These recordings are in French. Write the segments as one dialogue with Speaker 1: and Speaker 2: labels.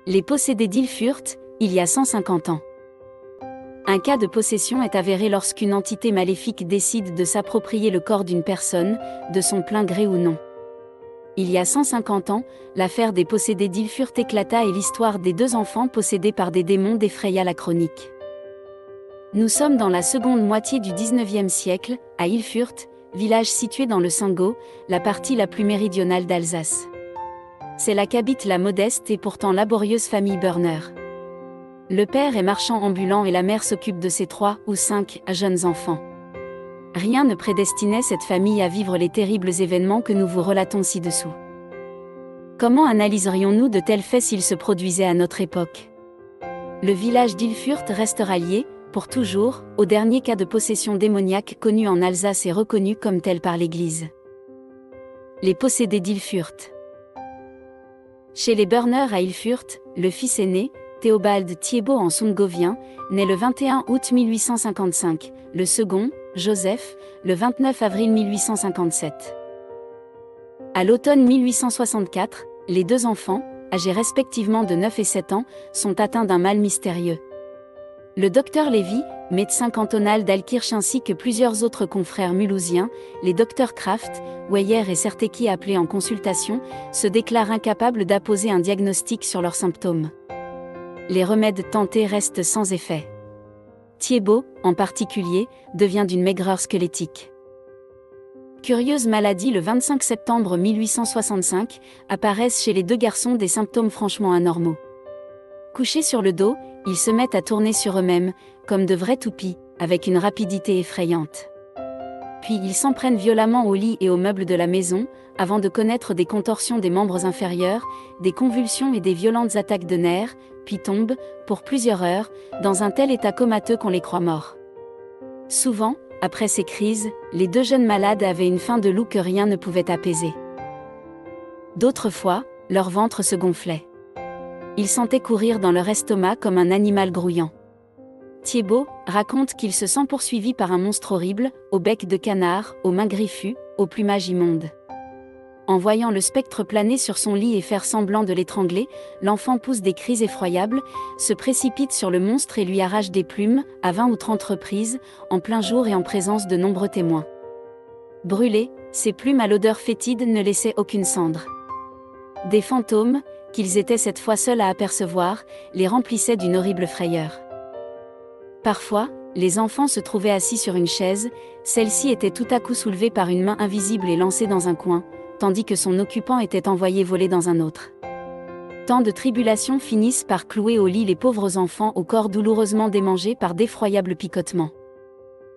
Speaker 1: Les possédés d'Ilfurt, il y a 150 ans. Un cas de possession est avéré lorsqu'une entité maléfique décide de s'approprier le corps d'une personne, de son plein gré ou non. Il y a 150 ans, l'affaire des possédés d'Ilfurt éclata et l'histoire des 2 enfants possédés par des démons défraya la chronique. Nous sommes dans la seconde moitié du XIXe siècle, à Ilfurt, village situé dans le Cingo, la partie la plus méridionale d'Alsace. C'est là qu'habite la modeste et pourtant laborieuse famille Berner. Le père est marchand ambulant et la mère s'occupe de ses 3 ou 5 jeunes enfants. Rien ne prédestinait cette famille à vivre les terribles événements que nous vous relatons ci-dessous. Comment analyserions-nous de tels faits s'ils se produisaient à notre époque? Le village d'Ilfurt restera lié, pour toujours, au dernier cas de possession démoniaque connu en Alsace et reconnu comme tel par l'Église. Les possédés d'Ilfurt. Chez les Berner à Ilfurt, le fils aîné, Théobald Thiebaut en Sungovien, naît le 21 août 1855, le second, Joseph, le 29 avril 1857. À l'automne 1864, les 2 enfants, âgés respectivement de 9 et 7 ans, sont atteints d'un mal mystérieux. Le docteur Lévy, médecin cantonal d'Alkirch ainsi que plusieurs autres confrères mulhousiens, les docteurs Kraft, Weyer et Sertecki appelés en consultation, se déclarent incapables d'apposer un diagnostic sur leurs symptômes. Les remèdes tentés restent sans effet. Thiebaut, en particulier, devient d'une maigreur squelettique. Curieuse maladie, le 25 septembre 1865, apparaissent chez les 2 garçons des symptômes franchement anormaux. Couchés sur le dos, ils se mettent à tourner sur eux-mêmes, comme de vrais toupies, avec une rapidité effrayante. Puis ils s'en prennent violemment au lit et aux meubles de la maison, avant de connaître des contorsions des membres inférieurs, des convulsions et des violentes attaques de nerfs, puis tombent, pour plusieurs heures, dans un tel état comateux qu'on les croit morts. Souvent, après ces crises, les 2 jeunes malades avaient une faim de loup que rien ne pouvait apaiser. D'autres fois, leur ventre se gonflait. Ils sentaient courir dans leur estomac comme un animal grouillant. Thiebaut raconte qu'il se sent poursuivi par un monstre horrible, au bec de canard, aux mains griffues, au plumage immonde. En voyant le spectre planer sur son lit et faire semblant de l'étrangler, l'enfant pousse des cris effroyables, se précipite sur le monstre et lui arrache des plumes, à 20 ou 30 reprises, en plein jour et en présence de nombreux témoins. Brûlées, ces plumes à l'odeur fétide ne laissaient aucune cendre. Des fantômes, qu'ils étaient cette fois seuls à apercevoir, les remplissaient d'une horrible frayeur. Parfois, les enfants se trouvaient assis sur une chaise, celle-ci était tout à coup soulevée par une main invisible et lancée dans un coin, tandis que son occupant était envoyé voler dans un autre. Tant de tribulations finissent par clouer au lit les pauvres enfants au corps douloureusement démangé par d'effroyables picotements.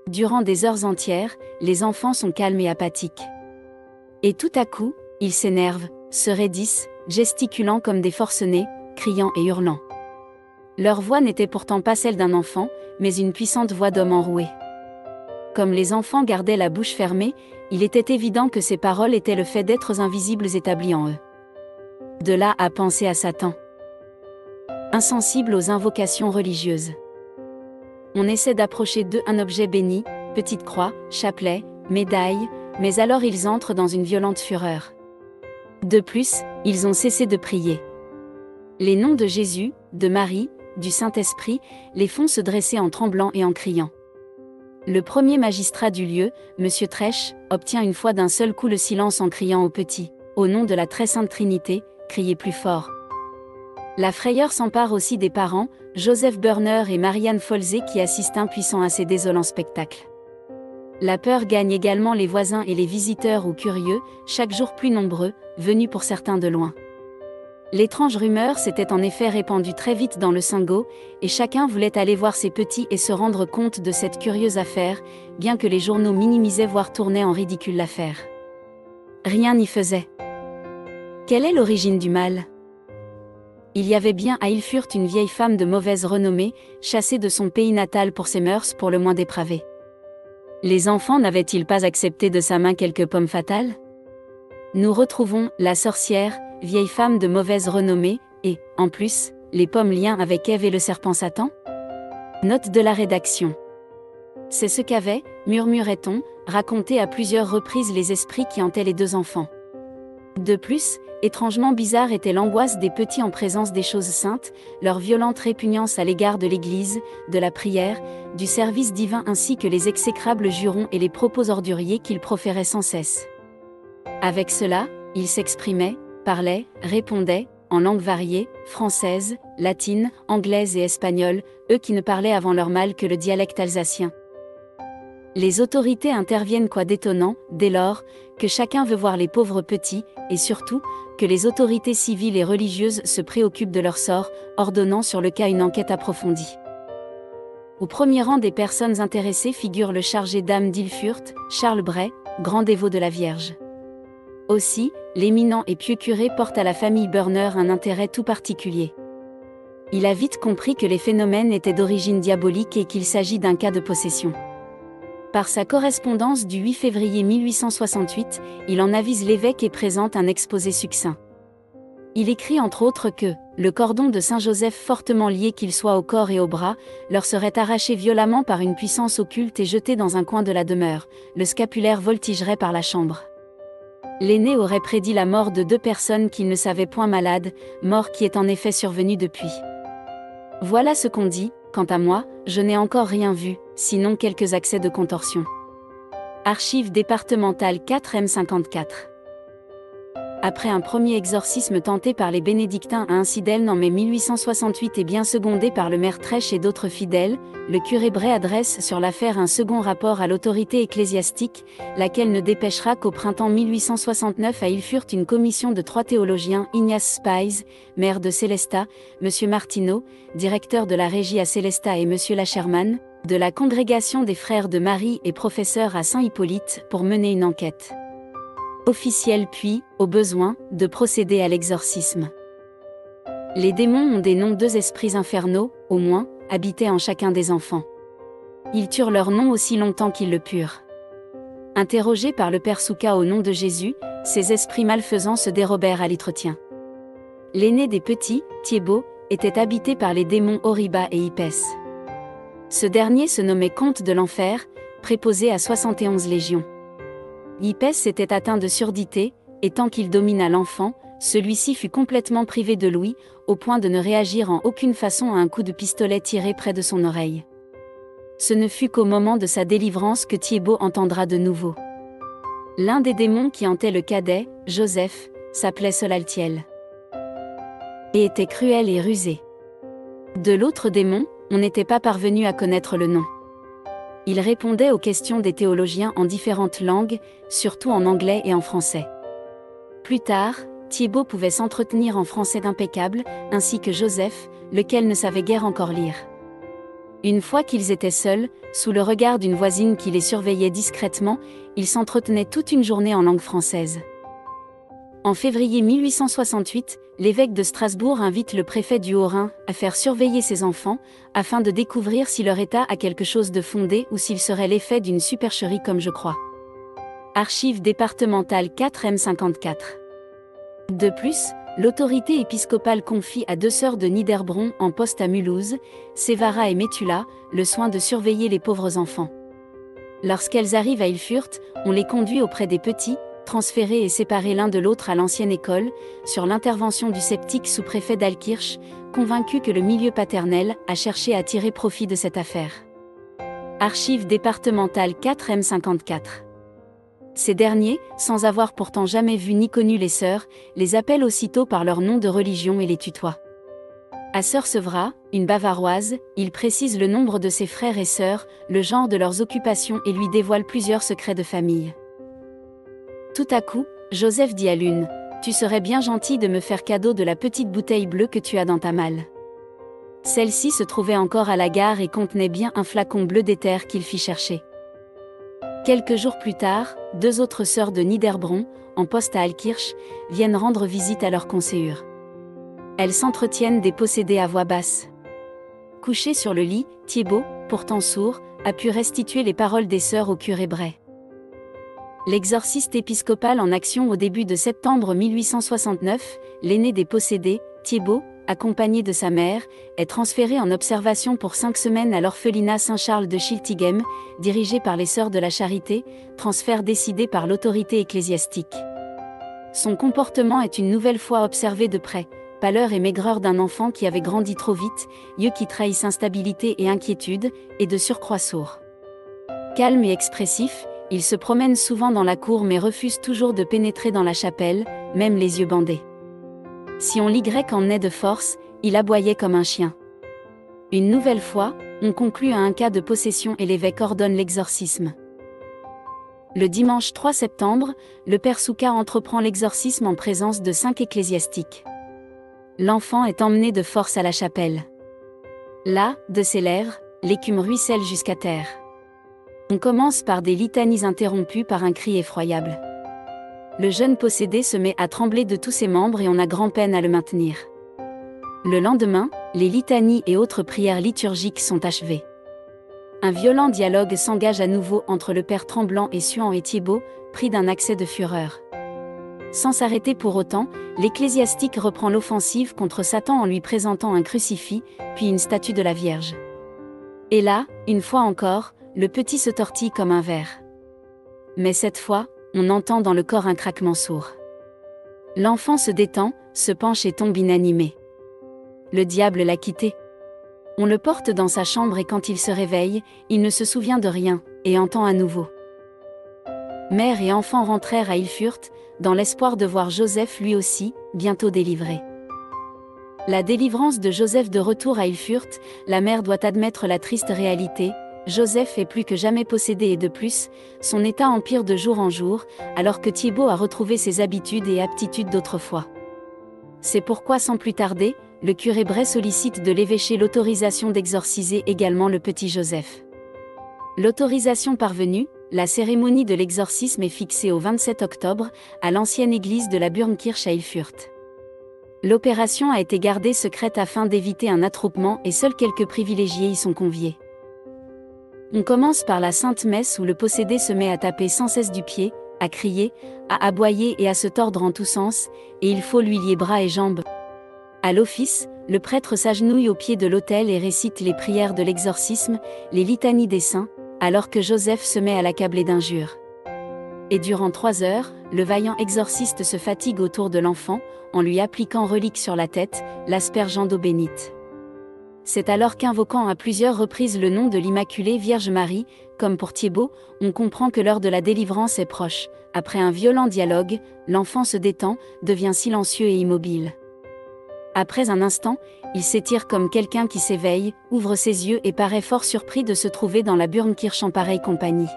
Speaker 1: Durant des heures entières, les enfants sont calmes et apathiques. Et tout à coup, ils s'énervent, se raidissent, gesticulant comme des forcenés, criant et hurlant. Leur voix n'était pourtant pas celle d'un enfant, mais une puissante voix d'homme enroué. Comme les enfants gardaient la bouche fermée, il était évident que ces paroles étaient le fait d'êtres invisibles établis en eux. De là à penser à Satan. Insensible aux invocations religieuses. On essaie d'approcher d'eux un objet béni, petite croix, chapelet, médaille, mais alors ils entrent dans une violente fureur. De plus, ils ont cessé de prier. Les noms de Jésus, de Marie, du Saint-Esprit, les font se dresser en tremblant et en criant. Le premier magistrat du lieu, M. Trèche, obtient une fois d'un seul coup le silence en criant aux petits, au nom de la très sainte Trinité, criez plus fort. La frayeur s'empare aussi des parents, Joseph Berner et Marianne Folzé qui assistent impuissants à ces désolants spectacles. La peur gagne également les voisins et les visiteurs ou curieux, chaque jour plus nombreux, venus pour certains de loin. L'étrange rumeur s'était en effet répandue très vite dans le Cingo, et chacun voulait aller voir ses petits et se rendre compte de cette curieuse affaire, bien que les journaux minimisaient voire tournaient en ridicule l'affaire. Rien n'y faisait. Quelle est l'origine du mal ? Il y avait bien à Ilfurt une vieille femme de mauvaise renommée, chassée de son pays natal pour ses mœurs pour le moins dépravées. Les enfants n'avaient-ils pas accepté de sa main quelques pommes fatales ? Nous retrouvons la sorcière, vieille femme de mauvaise renommée, et, en plus, les pommes liens avec Ève et le serpent Satan ? Note de la rédaction. C'est ce qu'avaient, murmurait-on, raconté à plusieurs reprises les esprits qui hantaient les 2 enfants. De plus, Étrangement bizarre était l'angoisse des petits en présence des choses saintes, leur violente répugnance à l'égard de l'Église, de la prière, du service divin ainsi que les exécrables jurons et les propos orduriers qu'ils proféraient sans cesse. Avec cela, ils s'exprimaient, parlaient, répondaient, en langues variées, française, latine, anglaise et espagnole, eux qui ne parlaient avant leur mal que le dialecte alsacien. Les autorités interviennent quoi d'étonnant, dès lors, que chacun veut voir les pauvres petits, et surtout, que les autorités civiles et religieuses se préoccupent de leur sort, ordonnant sur le cas une enquête approfondie. Au premier rang des personnes intéressées figure le chargé d'âme d'Ilfurt, Charles Bray, grand dévot de la Vierge. Aussi, l'éminent et pieux curé porte à la famille Burner un intérêt tout particulier. Il a vite compris que les phénomènes étaient d'origine diabolique et qu'il s'agit d'un cas de possession. Par sa correspondance du 8 février 1868, il en avise l'évêque et présente un exposé succinct. Il écrit entre autres que « le cordon de Saint-Joseph fortement lié qu'il soit au corps et aux bras, leur serait arraché violemment par une puissance occulte et jeté dans un coin de la demeure, le scapulaire voltigerait par la chambre. » L'aîné aurait prédit la mort de 2 personnes qu'il ne savait point malades, mort qui est en effet survenue depuis. Voilà ce qu'on dit, quant à moi, je n'ai encore rien vu, sinon quelques accès de contorsion. Archives départementales 4M54. Après un premier exorcisme tenté par les bénédictins à Einsiedeln en mai 1868 et bien secondé par le maire Trèche et d'autres fidèles, le curé Bray adresse sur l'affaire un second rapport à l'autorité ecclésiastique, laquelle ne dépêchera qu'au printemps 1869 à Ilfurt une commission de 3 théologiens, Ignace Spies, maire de Sélestat, M. Martineau, directeur de la régie à Sélestat et M. Lacherman, de la congrégation des frères de Marie et professeur à Saint-Hippolyte, pour mener une enquête officielle puis, au besoin, de procéder à l'exorcisme. Les démons ont des noms, 2 esprits infernaux, au moins, habitaient en chacun des enfants. Ils turent leur nom aussi longtemps qu'ils le purent. Interrogés par le père Souka au nom de Jésus, ces esprits malfaisants se dérobèrent à l'entretien. L'aîné des petits, Thiébaut, était habité par les démons Oriba et Hippès. Ce dernier se nommait comte de l'enfer, préposé à 71 légions. Hippès s'était atteint de surdité, et tant qu'il domina l'enfant, celui-ci fut complètement privé de l'ouïe, au point de ne réagir en aucune façon à un coup de pistolet tiré près de son oreille. Ce ne fut qu'au moment de sa délivrance que Thiébaut entendra de nouveau. L'un des démons qui hantait le cadet, Joseph, s'appelait Solaltiel, et était cruel et rusé. De l'autre démon, on n'était pas parvenu à connaître le nom. Il répondait aux questions des théologiens en différentes langues, surtout en anglais et en français. Plus tard, Thiébaut pouvait s'entretenir en français d'impeccable, ainsi que Joseph, lequel ne savait guère encore lire. Une fois qu'ils étaient seuls, sous le regard d'une voisine qui les surveillait discrètement, ils s'entretenaient toute une journée en langue française. En février 1868, l'évêque de Strasbourg invite le préfet du Haut-Rhin à faire surveiller ses enfants, afin de découvrir si leur état a quelque chose de fondé ou s'il serait l'effet d'une supercherie comme je crois. Archives départementales 4M54. De plus, l'autorité épiscopale confie à 2 sœurs de Niederbronn en poste à Mulhouse, Sévara et Métula, le soin de surveiller les pauvres enfants. Lorsqu'elles arrivent à Ilfurt, on les conduit auprès des petits, transférés et séparés l'un de l'autre à l'ancienne école, sur l'intervention du sceptique sous-préfet d'Alkirch, convaincu que le milieu paternel a cherché à tirer profit de cette affaire. Archives départementales 4M54. Ces derniers, sans avoir pourtant jamais vu ni connu les sœurs, les appellent aussitôt par leur nom de religion et les tutoient. À sœur Sevra, une Bavaroise, il précise le nombre de ses frères et sœurs, le genre de leurs occupations et lui dévoile plusieurs secrets de famille. Tout à coup, Joseph dit à l'une, « Tu serais bien gentil de me faire cadeau de la petite bouteille bleue que tu as dans ta malle. » Celle-ci se trouvait encore à la gare et contenait bien un flacon bleu d'éther qu'il fit chercher. Quelques jours plus tard, 2 autres sœurs de Niederbronn, en poste à Alkirch, viennent rendre visite à leur conseillère. Elles s'entretiennent des possédés à voix basse. Couché sur le lit, Thiébaut, pourtant sourd, a pu restituer les paroles des sœurs au curé Bray. L'exorciste épiscopal en action au début de septembre 1869, l'aîné des possédés, Thiébaut, accompagné de sa mère, est transféré en observation pour 5 semaines à l'orphelinat Saint-Charles de Schiltigheim, dirigé par les Sœurs de la Charité, transfert décidé par l'autorité ecclésiastique. Son comportement est une nouvelle fois observé de près, pâleur et maigreur d'un enfant qui avait grandi trop vite, yeux qui trahissent instabilité et inquiétude, et de surcroît sourd. Calme et expressif, il se promène souvent dans la cour mais refuse toujours de pénétrer dans la chapelle, même les yeux bandés. Si on l'Y emmenait de force, il aboyait comme un chien. Une nouvelle fois, on conclut à un cas de possession et l'évêque ordonne l'exorcisme. Le dimanche 3 septembre, le père Souka entreprend l'exorcisme en présence de 5 ecclésiastiques. L'enfant est emmené de force à la chapelle. Là, de ses lèvres, l'écume ruisselle jusqu'à terre. On commence par des litanies interrompues par un cri effroyable. Le jeune possédé se met à trembler de tous ses membres et on a grand-peine à le maintenir. Le lendemain, les litanies et autres prières liturgiques sont achevées. Un violent dialogue s'engage à nouveau entre le père tremblant et suant et Thiébaut, pris d'un accès de fureur. Sans s'arrêter pour autant, l'ecclésiastique reprend l'offensive contre Satan en lui présentant un crucifix, puis une statue de la Vierge. Et là, une fois encore, le petit se tortille comme un ver. Mais cette fois, on entend dans le corps un craquement sourd. L'enfant se détend, se penche et tombe inanimé. Le diable l'a quitté. On le porte dans sa chambre et quand il se réveille, il ne se souvient de rien, et entend à nouveau. Mère et enfant rentrèrent à Ilfurt, dans l'espoir de voir Joseph lui aussi, bientôt délivré. La délivrance de Joseph de retour à Ilfurt, la mère doit admettre la triste réalité, Joseph est plus que jamais possédé et de plus, son état empire de jour en jour, alors que Thiébaut a retrouvé ses habitudes et aptitudes d'autrefois. C'est pourquoi sans plus tarder, le curé Bray sollicite de l'évêché l'autorisation d'exorciser également le petit Joseph. L'autorisation parvenue, la cérémonie de l'exorcisme est fixée au 27 octobre, à l'ancienne église de la Burmkirche à Ilfurt. L'opération a été gardée secrète afin d'éviter un attroupement et seuls quelques privilégiés y sont conviés. On commence par la Sainte Messe où le possédé se met à taper sans cesse du pied, à crier, à aboyer et à se tordre en tous sens, et il faut lui lier bras et jambes. À l'office, le prêtre s'agenouille au pied de l'autel et récite les prières de l'exorcisme, les litanies des saints, alors que Joseph se met à l'accabler d'injures. Et durant 3 heures, le vaillant exorciste se fatigue autour de l'enfant, en lui appliquant reliques sur la tête, l'aspergeant d'eau bénite. C'est alors qu'invoquant à plusieurs reprises le nom de l'Immaculée Vierge Marie, comme pour Thiébaut, on comprend que l'heure de la délivrance est proche. Après un violent dialogue, l'enfant se détend, devient silencieux et immobile. Après un instant, il s'étire comme quelqu'un qui s'éveille, ouvre ses yeux et paraît fort surpris de se trouver dans la Burmkirche en pareille compagnie.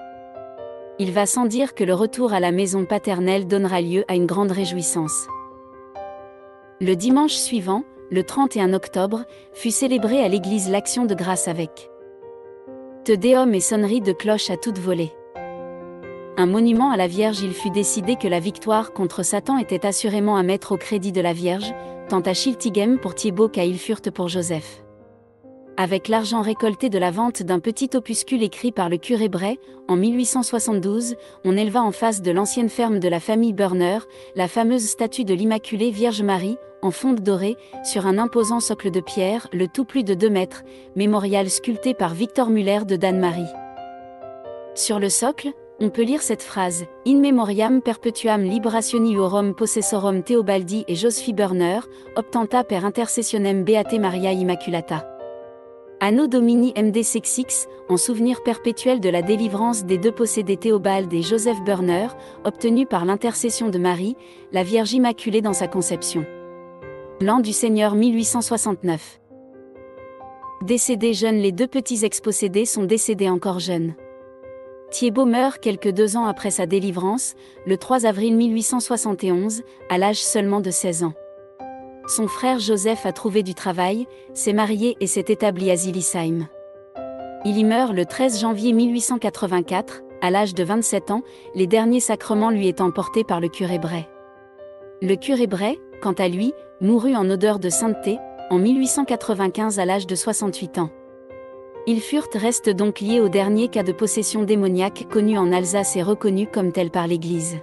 Speaker 1: Il va sans dire que le retour à la maison paternelle donnera lieu à une grande réjouissance. Le dimanche suivant, le 31 octobre, fut célébré à l'église l'Action de grâce avec Te Deum et sonnerie de cloche à toute volée. Un monument à la Vierge. Il fut décidé que la victoire contre Satan était assurément à mettre au crédit de la Vierge, tant à Schiltighem pour Thiébaut qu'à Ilfurt pour Joseph. Avec l'argent récolté de la vente d'un petit opuscule écrit par le curé Bray, en 1872, on éleva en face de l'ancienne ferme de la famille Burner, la fameuse statue de l'Immaculée Vierge Marie, en fonte dorée, sur un imposant socle de pierre, le tout plus de 2 mètres, mémorial sculpté par Victor Muller de Dannemarie. Sur le socle, on peut lire cette phrase « In memoriam perpetuam liberationiorum possessorum Theobaldi et Josephi Burner, obtenta per intercessionem Beate Maria Immaculata ». Anno Domini MD Sexix, en souvenir perpétuel de la délivrance des 2 possédés Théobald et Joseph Burner, obtenue par l'intercession de Marie, la Vierge Immaculée dans sa conception. L'an du Seigneur 1869. Décédés jeunes. Les 2 petits ex-possédés sont décédés encore jeunes. Thiébaut meurt quelques 2 ans après sa délivrance, le 3 avril 1871, à l'âge seulement de 16 ans. Son frère Joseph a trouvé du travail, s'est marié et s'est établi à Zillisheim. Il y meurt le 13 janvier 1884, à l'âge de 27 ans, les derniers sacrements lui étant portés par le curé Bray. Le curé Bray, quant à lui, mourut en odeur de sainteté, en 1895 à l'âge de 68 ans. Ilfurt reste donc lié au dernier cas de possession démoniaque connu en Alsace et reconnu comme tel par l'Église.